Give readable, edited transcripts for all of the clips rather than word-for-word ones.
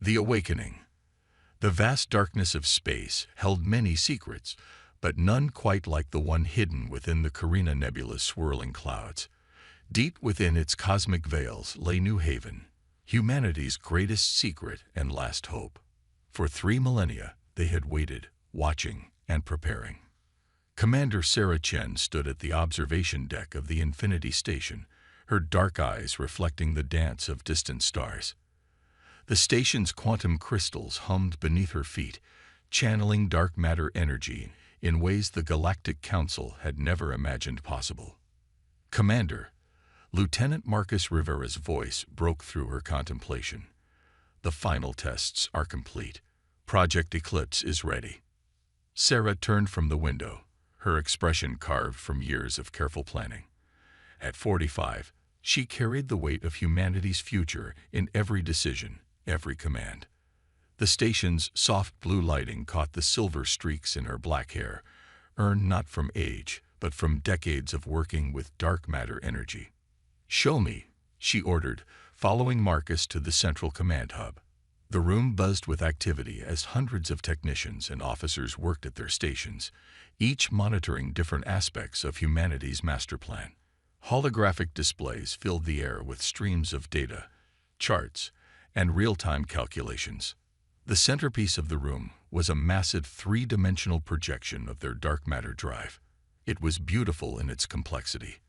The Awakening. The vast darkness of space held many secrets, but none quite like the one hidden within the Carina Nebula's swirling clouds. Deep within its cosmic veils lay New Haven, humanity's greatest secret and last hope. For 3 millennia, they had waited, watching, and preparing. Commander Sarah Chen stood at the observation deck of the Infinity Station, her dark eyes reflecting the dance of distant stars. The station's quantum crystals hummed beneath her feet, channeling dark matter energy in ways the Galactic Council had never imagined possible. "Commander," Lieutenant Marcus Rivera's voice broke through her contemplation. "The final tests are complete. Project Eclipse is ready." Sarah turned from the window, her expression carved from years of careful planning. At 45, she carried the weight of humanity's future in every decision, every command. The station's soft blue lighting caught the silver streaks in her black hair, earned not from age, but from decades of working with dark matter energy. "Show me," she ordered, following Marcus to the central command hub. The room buzzed with activity as hundreds of technicians and officers worked at their stations, each monitoring different aspects of humanity's master plan. Holographic displays filled the air with streams of data, charts, and real-time calculations. The centerpiece of the room was a massive 3-dimensional projection of their dark matter drive. It was beautiful in its complexity,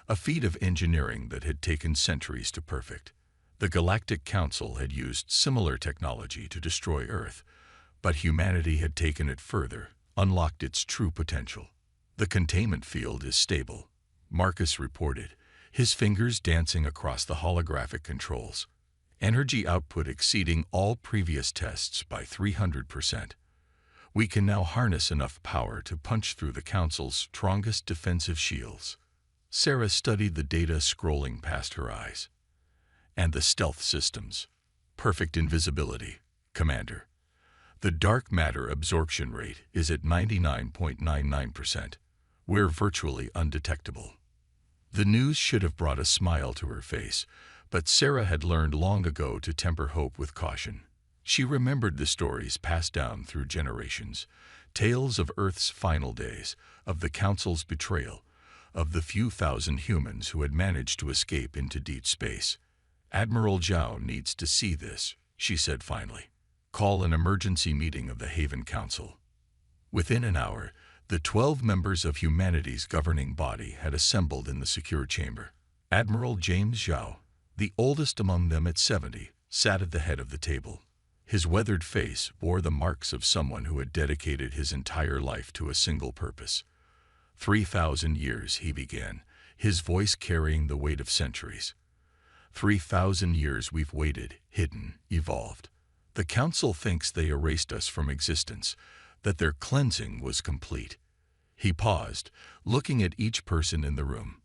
a feat of engineering that had taken centuries to perfect. The Galactic Council had used similar technology to destroy Earth, but humanity had taken it further, unlocked its true potential. "The containment field is stable," Marcus reported, his fingers dancing across the holographic controls. "Energy output exceeding all previous tests by 300%. We can now harness enough power to punch through the Council's strongest defensive shields." Sarah studied the data scrolling past her eyes. "And the stealth systems. Perfect invisibility, Commander. The dark matter absorption rate is at 99.99%. We're virtually undetectable." The news should have brought a smile to her face, but Sarah had learned long ago to temper hope with caution. She remembered the stories passed down through generations, tales of Earth's final days, of the Council's betrayal, of the few thousand humans who had managed to escape into deep space. "Admiral Zhao needs to see this," she said finally. "Call an emergency meeting of the Haven Council." Within an hour, the 12 members of humanity's governing body had assembled in the secure chamber. Admiral James Zhao, the oldest among them at 70, sat at the head of the table. His weathered face bore the marks of someone who had dedicated his entire life to a single purpose. 3,000 years, he began, his voice carrying the weight of centuries. 3,000 years we've waited, hidden, evolved. The Council thinks they erased us from existence, that their cleansing was complete. He paused, looking at each person in the room.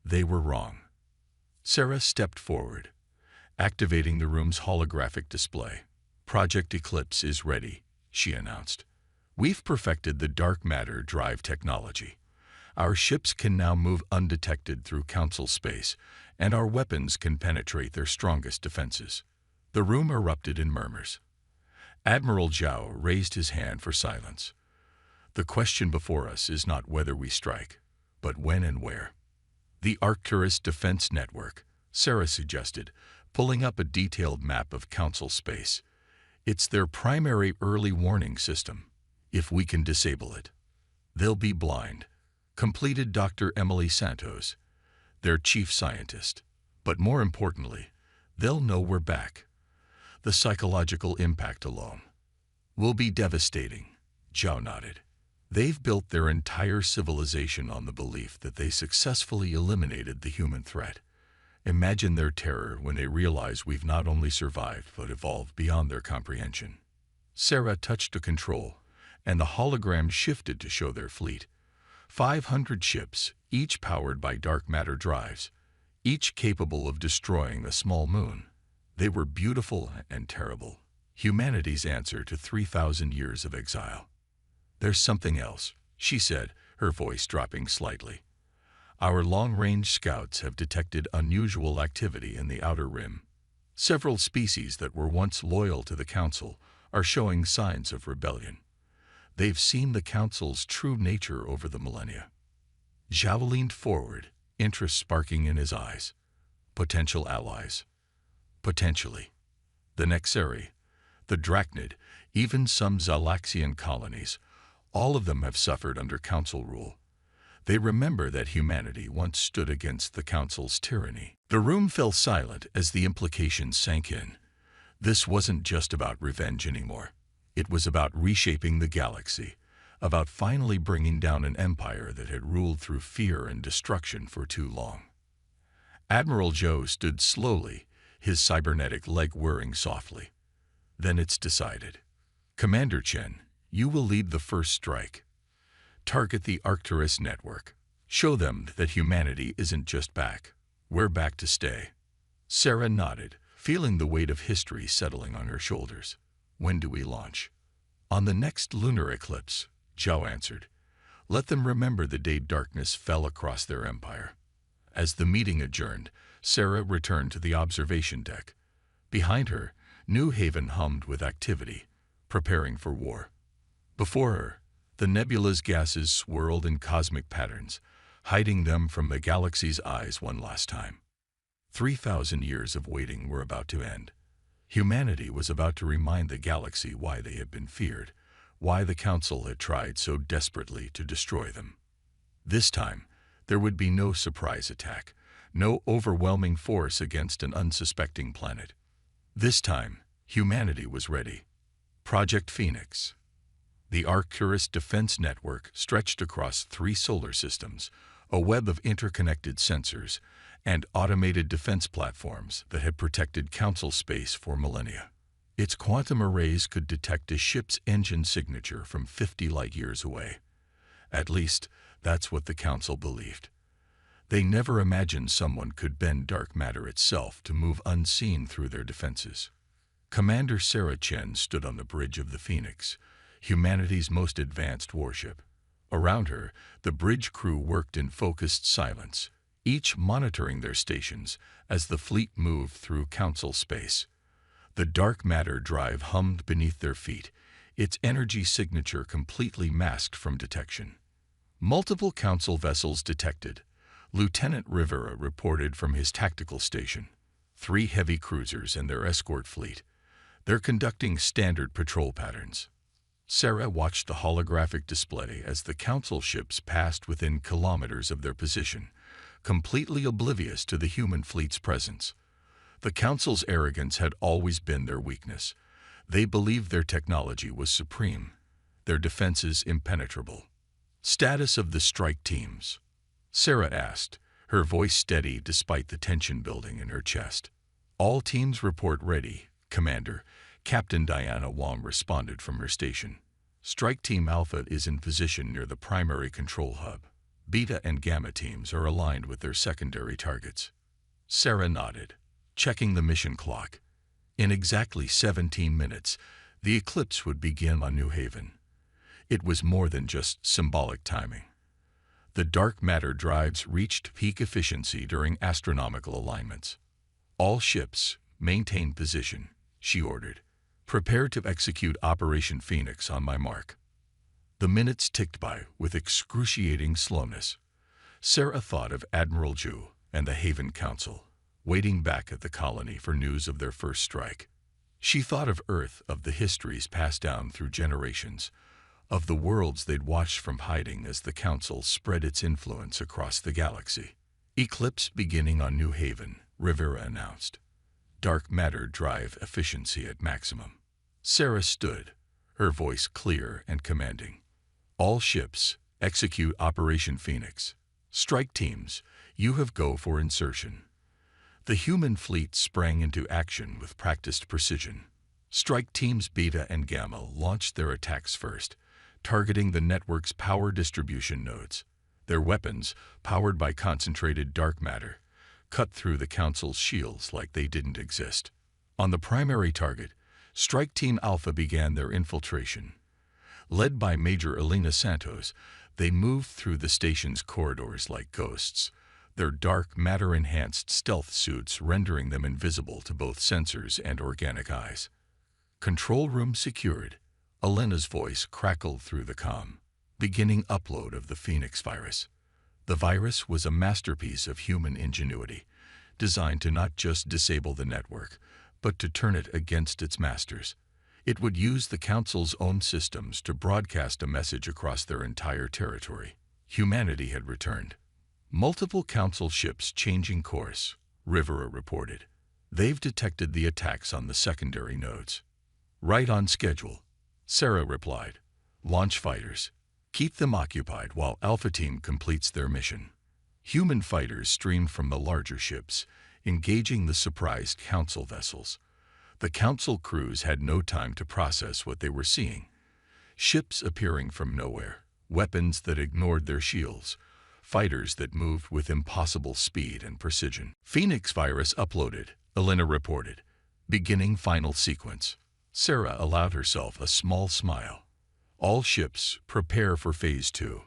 They were wrong. Sarah stepped forward, activating the room's holographic display. "Project Eclipse is ready," she announced. "We've perfected the dark matter drive technology. Our ships can now move undetected through Council space, and our weapons can penetrate their strongest defenses." The room erupted in murmurs. Admiral Zhao raised his hand for silence. "The question before us is not whether we strike, but when and where." "The Arcturus Defense Network," Sarah suggested, pulling up a detailed map of Council space. "It's their primary early warning system. If we can disable it, they'll be blind," completed Dr. Emily Santos, their chief scientist. "But more importantly, they'll know we're back. The psychological impact alone will be devastating." Zhao nodded. "They've built their entire civilization on the belief that they successfully eliminated the human threat. Imagine their terror when they realize we've not only survived but evolved beyond their comprehension." Sarah touched a control, and the hologram shifted to show their fleet. 500 ships, each powered by dark matter drives, each capable of destroying a small moon. They were beautiful and terrible, humanity's answer to 3,000 years of exile. "There's something else," she said, her voice dropping slightly. "Our long-range scouts have detected unusual activity in the outer rim. Several species that were once loyal to the Council are showing signs of rebellion. They've seen the Council's true nature over the millennia. Zhao leaned forward, interest sparking in his eyes. Potential allies. Potentially. The Nexeri, the Drachnid, even some Zalaxian colonies, all of them have suffered under Council rule. They remember that humanity once stood against the Council's tyranny. The room fell silent as the implications sank in. This wasn't just about revenge anymore. It was about reshaping the galaxy, about finally bringing down an empire that had ruled through fear and destruction for too long. Admiral Zhou stood slowly, his cybernetic leg whirring softly. Then it's decided. Commander Chen, you will lead the first strike. Target the Arcturus network. Show them that humanity isn't just back. We're back to stay. Sarah nodded, feeling the weight of history settling on her shoulders. When do we launch? On the next lunar eclipse, Zhao answered. Let them remember the day darkness fell across their empire. As the meeting adjourned, Sarah returned to the observation deck. Behind her, New Haven hummed with activity, preparing for war. Before her, the nebula's gases swirled in cosmic patterns, hiding them from the galaxy's eyes one last time. 3,000 years of waiting were about to end. Humanity was about to remind the galaxy why they had been feared, why the Council had tried so desperately to destroy them. This time, there would be no surprise attack, no overwhelming force against an unsuspecting planet. This time, humanity was ready. Project Phoenix. The Arcturus Defense Network stretched across 3 solar systems, a web of interconnected sensors, and automated defense platforms that had protected Council space for millennia. Its quantum arrays could detect a ship's engine signature from 50 light-years away. At least, that's what the Council believed. They never imagined someone could bend dark matter itself to move unseen through their defenses. Commander Sarah Chen stood on the bridge of the Phoenix, humanity's most advanced warship. Around her, the bridge crew worked in focused silence, each monitoring their stations as the fleet moved through Council space. The dark matter drive hummed beneath their feet, its energy signature completely masked from detection. Multiple Council vessels detected. Lieutenant Rivera reported from his tactical station. 3 heavy cruisers and their escort fleet. They're conducting standard patrol patterns. Sarah watched the holographic display as the Council ships passed within kilometers of their position, completely oblivious to the human fleet's presence. The Council's arrogance had always been their weakness. They believed their technology was supreme, their defenses impenetrable. Status of the strike teams. Sarah asked, her voice steady despite the tension building in her chest. All teams report ready, Commander. Captain Diana Wong responded from her station. Strike Team Alpha is in position near the primary control hub. Beta and Gamma teams are aligned with their secondary targets. Sarah nodded, checking the mission clock. In exactly 17 minutes, the eclipse would begin on New Haven. It was more than just symbolic timing. The dark matter drives reached peak efficiency during astronomical alignments. All ships, maintain position, she ordered. Prepare to execute Operation Phoenix on my mark. The minutes ticked by with excruciating slowness. Sarah thought of Admiral Zhu and the Haven Council, waiting back at the colony for news of their first strike. She thought of Earth, of the histories passed down through generations, of the worlds they'd watched from hiding as the Council spread its influence across the galaxy. Eclipse beginning on New Haven, Rivera announced. Dark matter drive efficiency at maximum. Sarah stood, her voice clear and commanding. All ships, execute Operation Phoenix. Strike teams, you have go for insertion. The human fleet sprang into action with practiced precision. Strike teams Beta and Gamma launched their attacks first, targeting the network's power distribution nodes. Their weapons, powered by concentrated dark matter, cut through the Council's shields like they didn't exist. On the primary target, Strike Team Alpha began their infiltration. Led by Major Elena Santos, they moved through the station's corridors like ghosts, their dark matter-enhanced stealth suits rendering them invisible to both sensors and organic eyes. Control room secured. Elena's voice crackled through the comm. Beginning upload of the Phoenix virus. The virus was a masterpiece of human ingenuity, designed to not just disable the network, but to turn it against its masters. It would use the Council's own systems to broadcast a message across their entire territory. Humanity had returned. Multiple Council ships changing course, Rivera reported. They've detected the attacks on the secondary nodes. Right on schedule, Sarah replied. Launch fighters. Keep them occupied while Alpha Team completes their mission. Human fighters streamed from the larger ships, engaging the surprised Council vessels. The Council crews had no time to process what they were seeing. Ships appearing from nowhere, weapons that ignored their shields, fighters that moved with impossible speed and precision. Phoenix virus uploaded, Elena reported. Beginning final sequence. Sarah allowed herself a small smile. All ships, prepare for Phase 2.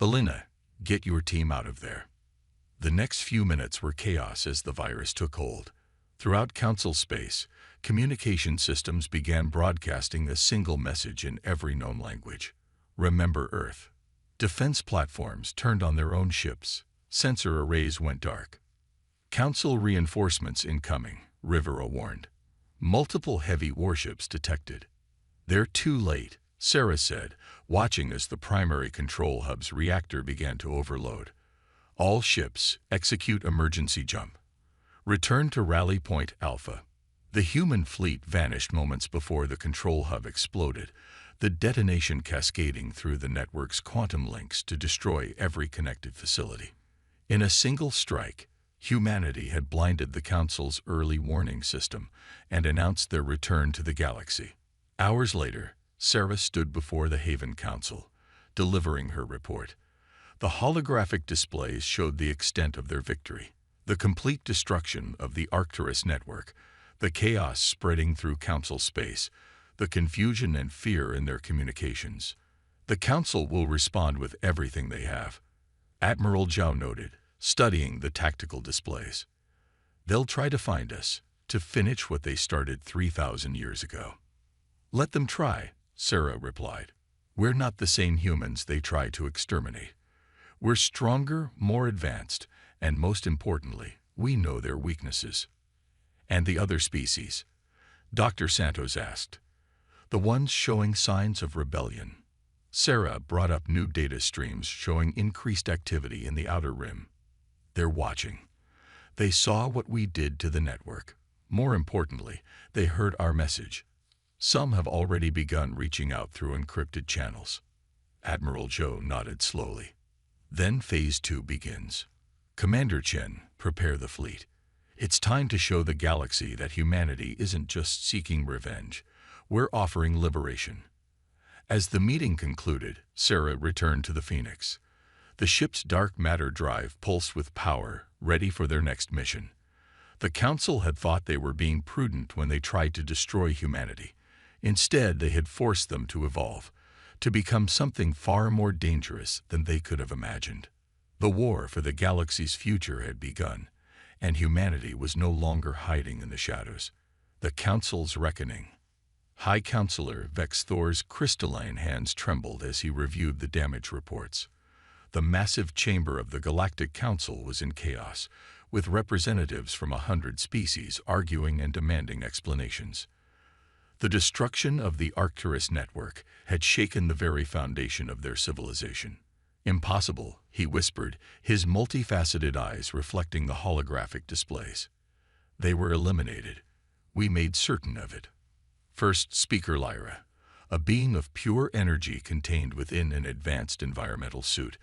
Elena, get your team out of there. The next few minutes were chaos as the virus took hold. Throughout Council space, communication systems began broadcasting a single message in every known language. Remember Earth. Defense platforms turned on their own ships. Sensor arrays went dark. Council reinforcements incoming, Rivera warned. Multiple heavy warships detected. They're too late, Sarah said, watching as the primary control hub's reactor began to overload. All ships, execute emergency jump. Return to Rally Point Alpha. The human fleet vanished moments before the control hub exploded, the detonation cascading through the network's quantum links to destroy every connected facility. In a single strike, humanity had blinded the Council's early warning system and announced their return to the galaxy. Hours later, Sarah stood before the Haven Council, delivering her report. The holographic displays showed the extent of their victory, the complete destruction of the Arcturus network, the chaos spreading through Council space, the confusion and fear in their communications. The Council will respond with everything they have, Admiral Zhao noted, studying the tactical displays. They'll try to find us, to finish what they started 3,000 years ago. Let them try, Sarah replied. We're not the same humans they try to exterminate. We're stronger, more advanced, and most importantly, we know their weaknesses. And the other species? Dr. Santos asked. The ones showing signs of rebellion. Sarah brought up new data streams showing increased activity in the outer rim. They're watching. They saw what we did to the network. More importantly, they heard our message. Some have already begun reaching out through encrypted channels. Admiral Zhou nodded slowly. Then Phase 2 begins. Commander Chen, prepare the fleet. It's time to show the galaxy that humanity isn't just seeking revenge. We're offering liberation. As the meeting concluded, Sarah returned to the Phoenix. The ship's dark matter drive pulsed with power, ready for their next mission. The Council had thought they were being prudent when they tried to destroy humanity. Instead, they had forced them to evolve, to become something far more dangerous than they could have imagined. The war for the galaxy's future had begun, and humanity was no longer hiding in the shadows. The Council's reckoning. High Counselor Vex Thor's crystalline hands trembled as he reviewed the damage reports. The massive chamber of the Galactic Council was in chaos, with representatives from 100 species arguing and demanding explanations. The destruction of the Arcturus network had shaken the very foundation of their civilization. Impossible, he whispered, his multifaceted eyes reflecting the holographic displays. They were eliminated. We made certain of it. First Speaker Lyra, a being of pure energy contained within an advanced environmental suit,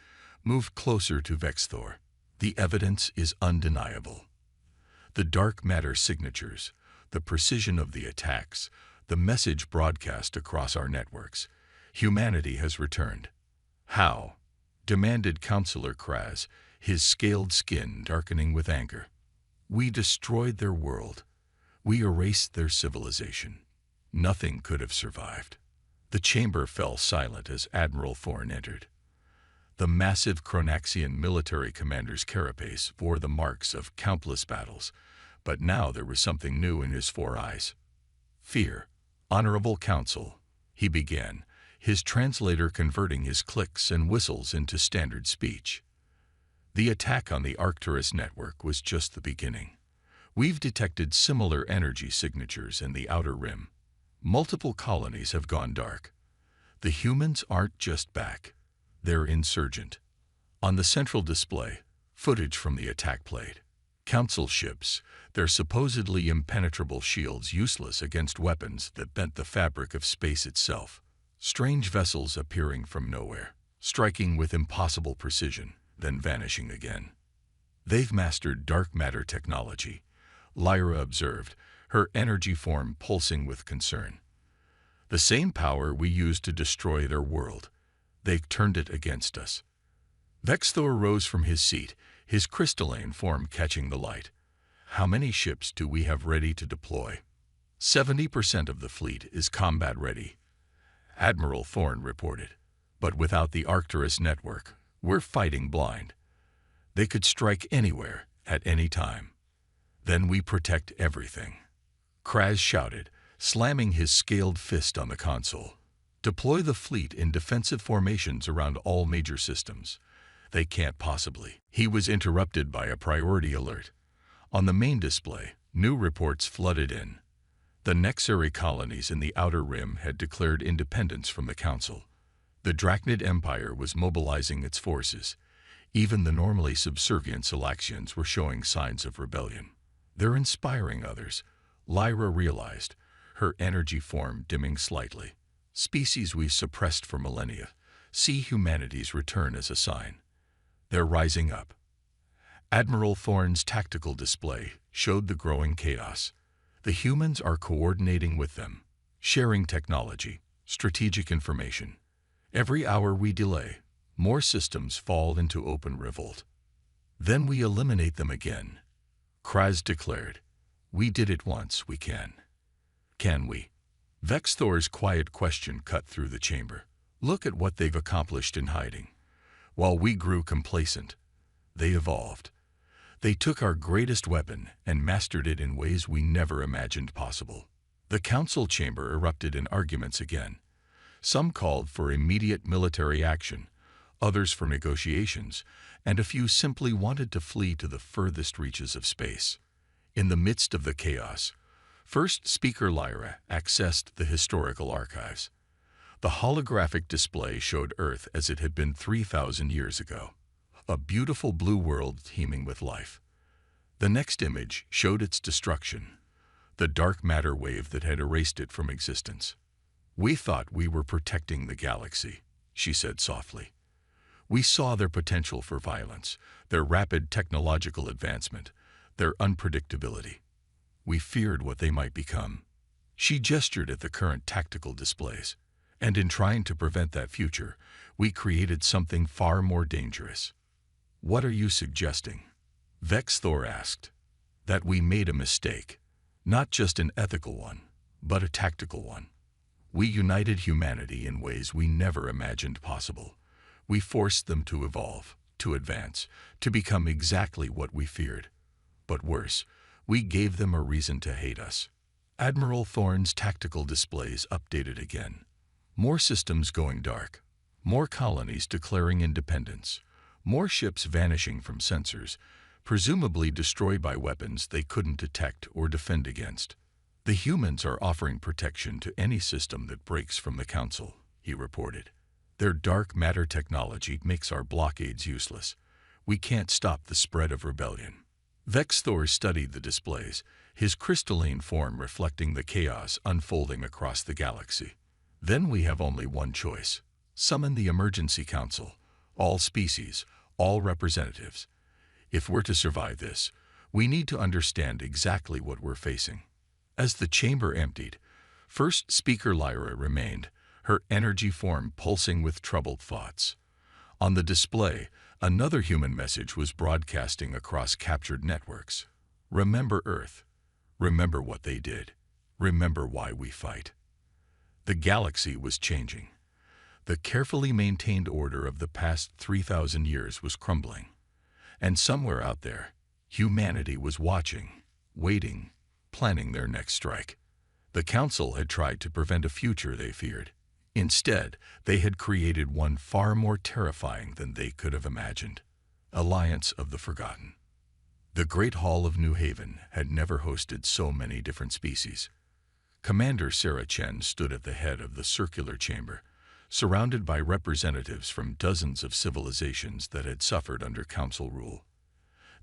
moved closer to Vex Thor. The evidence is undeniable. The dark matter signatures, the precision of the attacks, the message broadcast across our networks. Humanity has returned. How? Demanded Counselor Kraz, his scaled skin darkening with anger. We destroyed their world. We erased their civilization. Nothing could have survived. The chamber fell silent as Admiral Thorne entered. The massive Chronaxian military commander's carapace bore the marks of countless battles, but now there was something new in his four eyes. Fear. "Honorable Council," he began, his translator converting his clicks and whistles into standard speech. "The attack on the Arcturus network was just the beginning. We've detected similar energy signatures in the outer rim. Multiple colonies have gone dark. The humans aren't just back. They're insurgent." On the central display, footage from the attack plate. Council ships, their supposedly impenetrable shields useless against weapons that bent the fabric of space itself. Strange vessels appearing from nowhere, striking with impossible precision, then vanishing again. "They've mastered dark matter technology," Lyra observed, her energy form pulsing with concern. "The same power we used to destroy their world. They've turned it against us." Vexthor rose from his seat, his crystalline form catching the light. "How many ships do we have ready to deploy?" 70% of the fleet is combat ready," Admiral Thorne reported. "But without the Arcturus network, we're fighting blind. They could strike anywhere, at any time. Then we protect everything." Kraz shouted, slamming his scaled fist on the console. "Deploy the fleet in defensive formations around all major systems." "They can't possibly." He was interrupted by a priority alert. On the main display, new reports flooded in. The Nexari colonies in the Outer Rim had declared independence from the Council. The Drachnid Empire was mobilizing its forces. Even the normally subservient Salaxians were showing signs of rebellion. "They're inspiring others," Lyra realized, her energy form dimming slightly. "Species we've suppressed for millennia. See humanity's return as a sign. They're rising up." Admiral Thorne's tactical display showed the growing chaos. The humans are coordinating with them, sharing technology, strategic information. Every hour we delay, more systems fall into open revolt. "Then we eliminate them again," Kraz declared. "We did it once, we can." "Can we?" Vexthor's quiet question cut through the chamber. "Look at what they've accomplished in hiding. While we grew complacent, they evolved. They took our greatest weapon and mastered it in ways we never imagined possible." The council chamber erupted in arguments again. Some called for immediate military action, others for negotiations, and a few simply wanted to flee to the furthest reaches of space. In the midst of the chaos, First Speaker Lyra accessed the historical archives. The holographic display showed Earth as it had been 3,000 years ago, a beautiful blue world teeming with life. The next image showed its destruction, the dark matter wave that had erased it from existence. "We thought we were protecting the galaxy," she said softly. "We saw their potential for violence, their rapid technological advancement, their unpredictability. We feared what they might become." She gestured at the current tactical displays. "And in trying to prevent that future, we created something far more dangerous." "What are you suggesting?" Vexthor asked. "That we made a mistake. Not just an ethical one, but a tactical one. We united humanity in ways we never imagined possible. We forced them to evolve, to advance, to become exactly what we feared. But worse, we gave them a reason to hate us." Admiral Thorne's tactical displays updated again. More systems going dark, more colonies declaring independence, more ships vanishing from sensors, presumably destroyed by weapons they couldn't detect or defend against. "The humans are offering protection to any system that breaks from the Council," he reported. "Their dark matter technology makes our blockades useless. We can't stop the spread of rebellion." Vexthor studied the displays, his crystalline form reflecting the chaos unfolding across the galaxy. "Then we have only one choice. Summon the Emergency Council, all species, all representatives. If we're to survive this, we need to understand exactly what we're facing." As the chamber emptied, First Speaker Lyra remained, her energy form pulsing with troubled thoughts. On the display, another human message was broadcasting across captured networks. "Remember Earth. Remember what they did. Remember why we fight." The galaxy was changing. The carefully maintained order of the past 3,000 years was crumbling. And somewhere out there, humanity was watching, waiting, planning their next strike. The Council had tried to prevent a future they feared. Instead, they had created one far more terrifying than they could have imagined. Alliance of the Forgotten. The Great Hall of New Haven had never hosted so many different species. Commander Sarah Chen stood at the head of the circular chamber, surrounded by representatives from dozens of civilizations that had suffered under Council rule.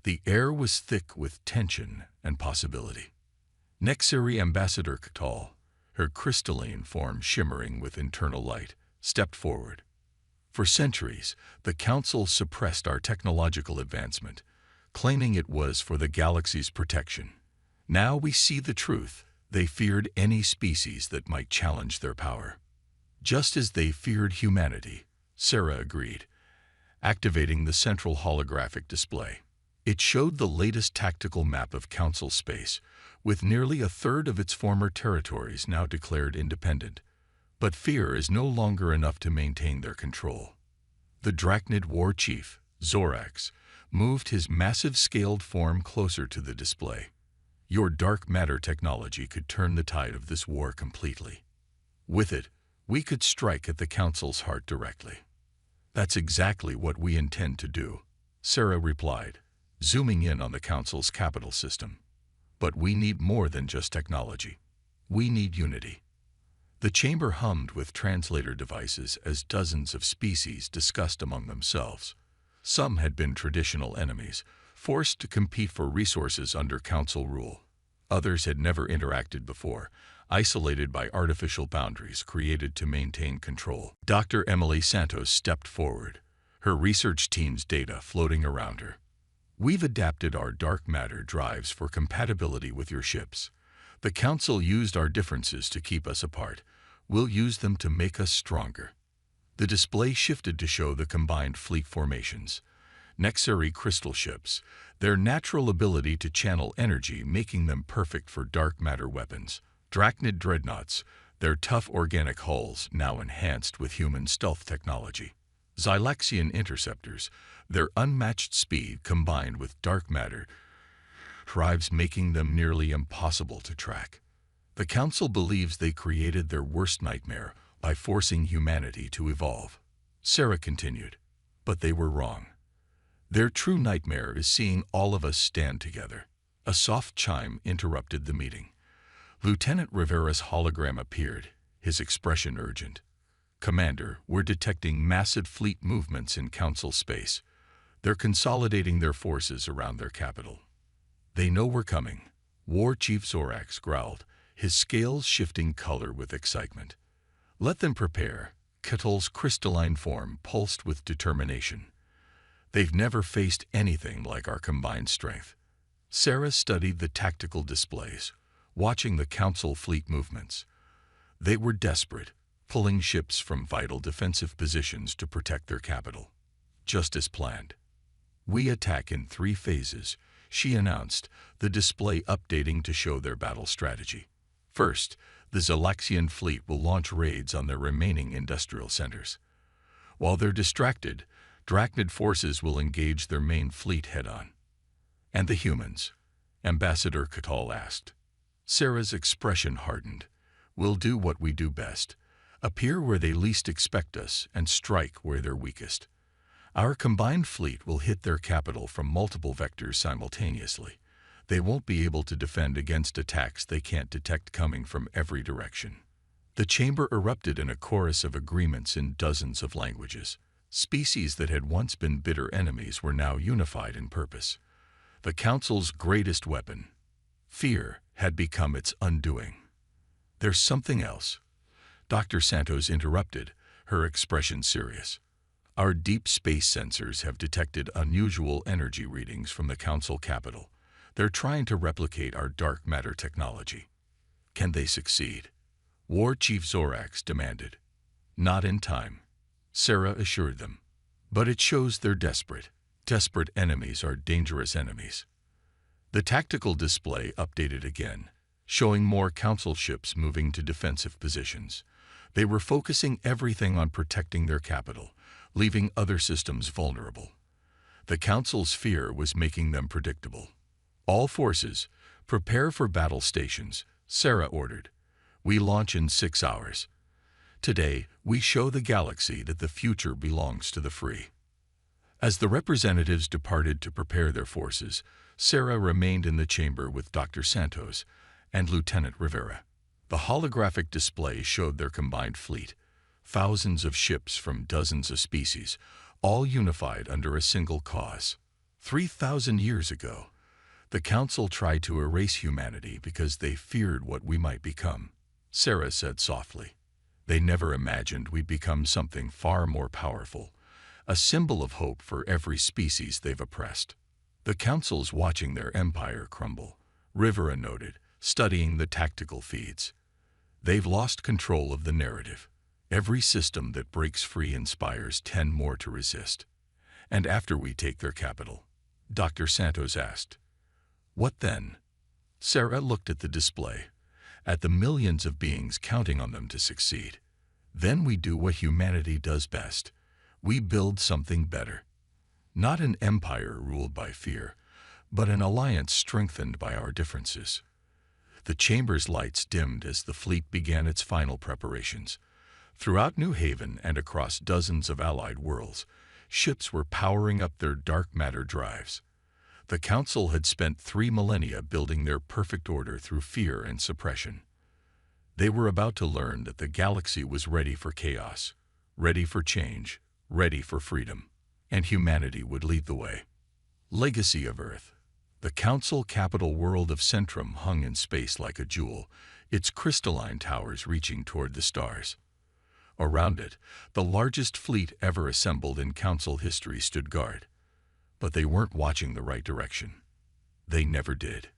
The air was thick with tension and possibility. Nexari Ambassador Katal, her crystalline form shimmering with internal light, stepped forward. For centuries, the Council suppressed our technological advancement, claiming it was for the galaxy's protection. Now we see the truth. They feared any species that might challenge their power. Just as they feared humanity, Sarah agreed, activating the central holographic display. It showed the latest tactical map of Council space, with nearly a third of its former territories now declared independent. But fear is no longer enough to maintain their control. The Drachnid war chief, Zorax, moved his massive scaled form closer to the display. Your dark matter technology could turn the tide of this war completely. With it, we could strike at the Council's heart directly. That's exactly what we intend to do, Sarah replied, zooming in on the Council's capital system. But we need more than just technology. We need unity. The chamber hummed with translator devices as dozens of species discussed among themselves. Some had been traditional enemies, forced to compete for resources under Council rule. Others had never interacted before, isolated by artificial boundaries created to maintain control. Dr. Emily Santos stepped forward, her research team's data floating around her. We've adapted our dark matter drives for compatibility with your ships. The Council used our differences to keep us apart. We'll use them to make us stronger. The display shifted to show the combined fleet formations. Nexari crystal ships, their natural ability to channel energy making them perfect for dark matter weapons. Drachnid dreadnoughts, their tough organic hulls now enhanced with human stealth technology. Xylaxian interceptors, their unmatched speed combined with dark matter drives making them nearly impossible to track. The Council believes they created their worst nightmare by forcing humanity to evolve. Sarah continued, but they were wrong. Their true nightmare is seeing all of us stand together. A soft chime interrupted the meeting. Lieutenant Rivera's hologram appeared, his expression urgent. Commander, we're detecting massive fleet movements in Council space. They're consolidating their forces around their capital. They know we're coming. War Chief Zorax growled, his scales shifting color with excitement. Let them prepare. Kettle's crystalline form pulsed with determination. They've never faced anything like our combined strength. Sarah studied the tactical displays, watching the Council fleet movements. They were desperate, pulling ships from vital defensive positions to protect their capital. Just as planned. We attack in 3 phases, she announced, the display updating to show their battle strategy. First, the Xylaxian fleet will launch raids on their remaining industrial centers. While they're distracted, Drachnid forces will engage their main fleet head-on. And the humans? Ambassador Katal asked. Sarah's expression hardened. We'll do what we do best. Appear where they least expect us and strike where they're weakest. Our combined fleet will hit their capital from multiple vectors simultaneously. They won't be able to defend against attacks they can't detect coming from every direction. The chamber erupted in a chorus of agreements in dozens of languages. Species that had once been bitter enemies were now unified in purpose. The Council's greatest weapon, fear, had become its undoing. There's something else. Dr. Santos interrupted, her expression serious. Our deep space sensors have detected unusual energy readings from the Council capital. They're trying to replicate our dark matter technology. Can they succeed? War Chief Zorax demanded. Not in time, Sarah assured them. But it shows they're desperate. Desperate enemies are dangerous enemies. The tactical display updated again, showing more Council ships moving to defensive positions. They were focusing everything on protecting their capital, leaving other systems vulnerable. The Council's fear was making them predictable. All forces, prepare for battle stations, Sarah ordered. We launch in 6 hours. Today, we show the galaxy that the future belongs to the free. As the representatives departed to prepare their forces, Sarah remained in the chamber with Dr. Santos and Lieutenant Rivera. The holographic display showed their combined fleet, thousands of ships from dozens of species, all unified under a single cause. 3,000 years ago, the Council tried to erase humanity because they feared what we might become, Sarah said softly. They never imagined we'd become something far more powerful, a symbol of hope for every species they've oppressed. The Council's watching their empire crumble, Rivera noted, studying the tactical feeds. They've lost control of the narrative. Every system that breaks free inspires 10 more to resist. And after we take their capital, Dr. Santos asked, what then? Sarah looked at the display, at the millions of beings counting on them to succeed. Then we do what humanity does best. We build something better. Not an empire ruled by fear, but an alliance strengthened by our differences. The chamber's lights dimmed as the fleet began its final preparations. Throughout New Haven and across dozens of allied worlds, ships were powering up their dark matter drives. The Council had spent 3 millennia building their perfect order through fear and suppression. They were about to learn that the galaxy was ready for chaos, ready for change, ready for freedom, and humanity would lead the way. Legacy of Earth. The Council capital world of Centrum hung in space like a jewel, its crystalline towers reaching toward the stars. Around it, the largest fleet ever assembled in Council history stood guard. But they weren't watching the right direction. They never did.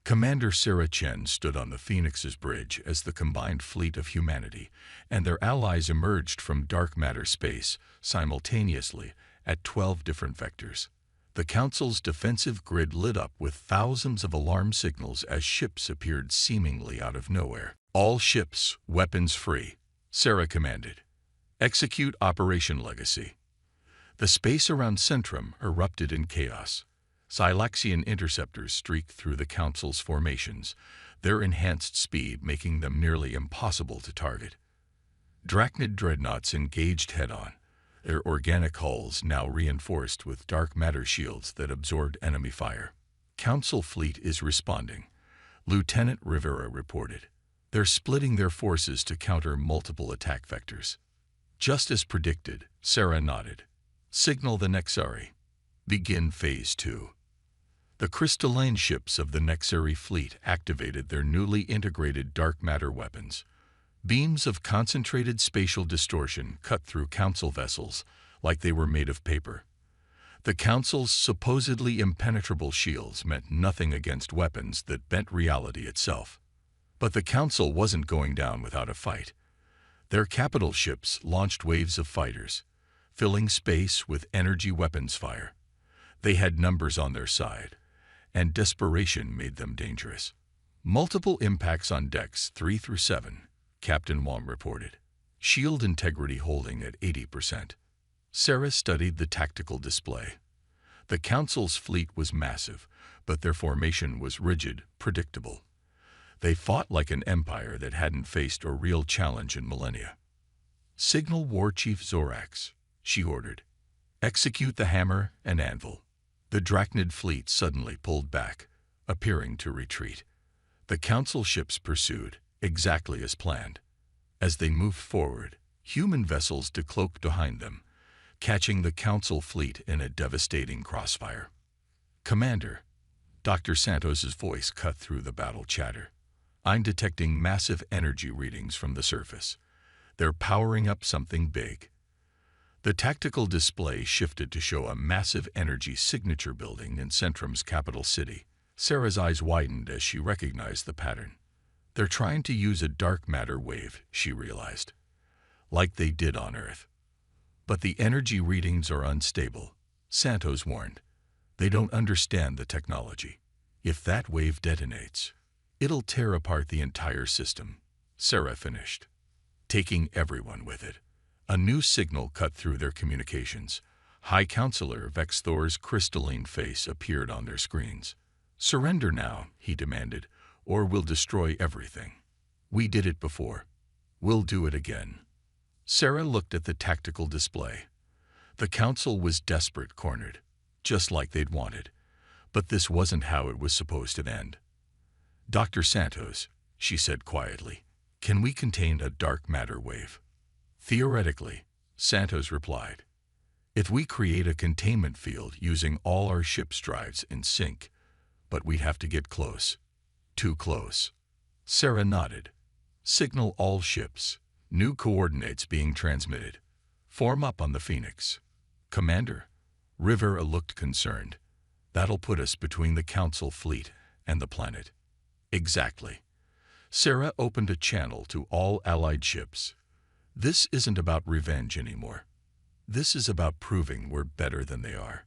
Commander Sarah Chen stood on the Phoenix's bridge as the combined fleet of humanity and their allies emerged from dark matter space simultaneously at 12 different vectors. The Council's defensive grid lit up with thousands of alarm signals as ships appeared seemingly out of nowhere. All ships, weapons free, Sarah commanded. Execute Operation Legacy. The space around Centrum erupted in chaos. Silaxian interceptors streaked through the Council's formations, their enhanced speed making them nearly impossible to target. Drachnid dreadnoughts engaged head-on, their organic hulls now reinforced with dark matter shields that absorbed enemy fire. Council fleet is responding, Lieutenant Rivera reported. They're splitting their forces to counter multiple attack vectors. Just as predicted, Sarah nodded. Signal the Nexari. Begin Phase 2. The crystalline ships of the Nexari fleet activated their newly integrated dark matter weapons. Beams of concentrated spatial distortion cut through Council vessels like they were made of paper. The Council's supposedly impenetrable shields meant nothing against weapons that bent reality itself. But the Council wasn't going down without a fight. Their capital ships launched waves of fighters, filling space with energy weapons fire. They had numbers on their side, and desperation made them dangerous. Multiple impacts on decks 3 through 7, Captain Wong reported. Shield integrity holding at 80%. Sarah studied the tactical display. The Council's fleet was massive, but their formation was rigid, predictable. They fought like an empire that hadn't faced a real challenge in millennia. Signal War Chief Zorax, she ordered. Execute the hammer and anvil. The Drachnid fleet suddenly pulled back, appearing to retreat. The Council ships pursued, exactly as planned. As they moved forward, human vessels decloaked behind them, catching the Council fleet in a devastating crossfire. Commander, Dr. Santos's voice cut through the battle chatter. I'm detecting massive energy readings from the surface. They're powering up something big. The tactical display shifted to show a massive energy signature building in Centrum's capital city. Sarah's eyes widened as she recognized the pattern. They're trying to use a dark matter wave, she realized, like they did on Earth. But the energy readings are unstable, Santos warned. They don't understand the technology. If that wave detonates, it'll tear apart the entire system, Sarah finished. taking everyone with it. A new signal cut through their communications. High Counselor Vexthor's crystalline face appeared on their screens. "Surrender now," he demanded, "or we'll destroy everything. We did it before. We'll do it again." Sarah looked at the tactical display. The council was desperate, cornered, just like they'd wanted. But this wasn't how it was supposed to end. "Dr. Santos," she said quietly, "can we contain a dark matter wave?" "Theoretically," Santos replied. "If we create a containment field using all our ship's drives in sync, but we'd have to get close. Too close." Sarah nodded. "Signal all ships. New coordinates being transmitted. Form up on the Phoenix." "Commander?" Rivera looked concerned. "That'll put us between the Council fleet and the planet." "Exactly." Sarah opened a channel to all Allied ships. "This isn't about revenge anymore. This is about proving we're better than they are.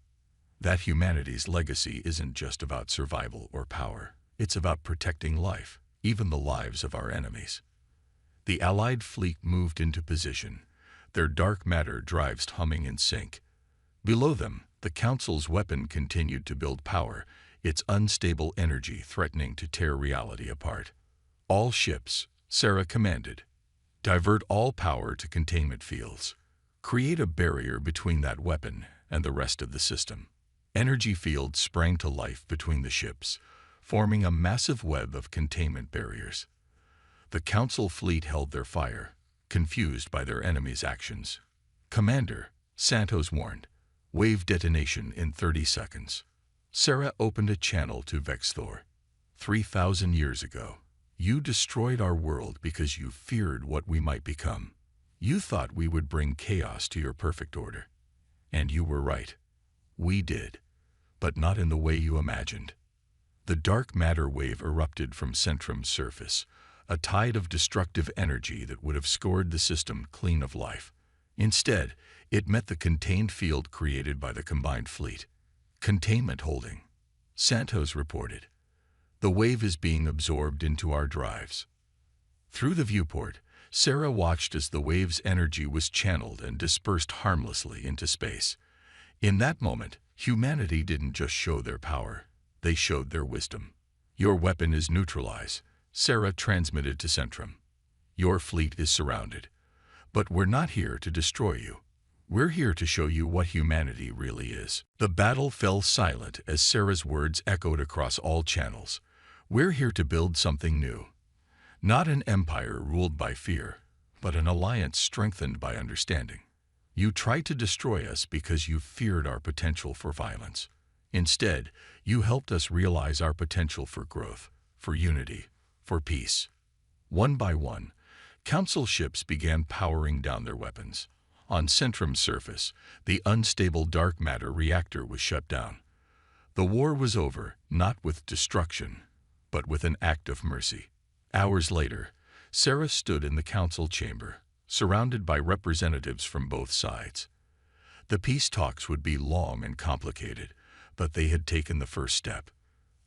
That humanity's legacy isn't just about survival or power. It's about protecting life, even the lives of our enemies." The Allied fleet moved into position, their dark matter drives humming in sync. Below them, the Council's weapon continued to build power, its unstable energy threatening to tear reality apart. "All ships," Sarah commanded. "Divert all power to containment fields. Create a barrier between that weapon and the rest of the system." Energy fields sprang to life between the ships, forming a massive web of containment barriers. The Council fleet held their fire, confused by their enemy's actions. "Commander," Santos warned, "wave detonation in 30 seconds. Sarah opened a channel to Vexthor. 3,000 years ago, you destroyed our world because you feared what we might become. You thought we would bring chaos to your perfect order. And you were right. We did, but not in the way you imagined." The dark matter wave erupted from Centrum's surface, a tide of destructive energy that would have scored the system clean of life. Instead, it met the contained field created by the combined fleet. "Containment holding," Santos reported. "The wave is being absorbed into our drives." Through the viewport, Sarah watched as the wave's energy was channeled and dispersed harmlessly into space. In that moment, humanity didn't just show their power, they showed their wisdom. "Your weapon is neutralized," Sarah transmitted to Centrum. "Your fleet is surrounded. But we're not here to destroy you. We're here to show you what humanity really is." The battle fell silent as Sarah's words echoed across all channels. "We're here to build something new. Not an empire ruled by fear, but an alliance strengthened by understanding. You tried to destroy us because you feared our potential for violence. Instead, you helped us realize our potential for growth, for unity, for peace." One by one, Council ships began powering down their weapons. On Centrum's surface, the unstable dark matter reactor was shut down. The war was over, not with destruction, but with an act of mercy. Hours later, Sarah stood in the Council chamber, surrounded by representatives from both sides. The peace talks would be long and complicated, but they had taken the first step.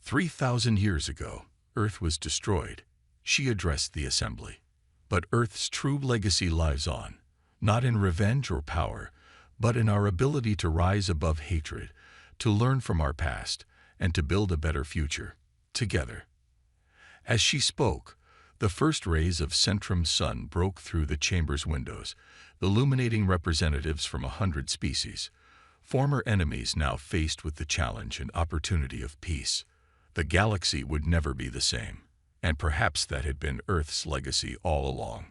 3,000 years ago, Earth was destroyed. She addressed the assembly. But Earth's true legacy lies on, not in revenge or power, but in our ability to rise above hatred, to learn from our past, and to build a better future, together. As she spoke, the first rays of Centrum's sun broke through the chamber's windows, illuminating representatives from 100 species, former enemies now faced with the challenge and opportunity of peace. The galaxy would never be the same, and perhaps that had been Earth's legacy all along.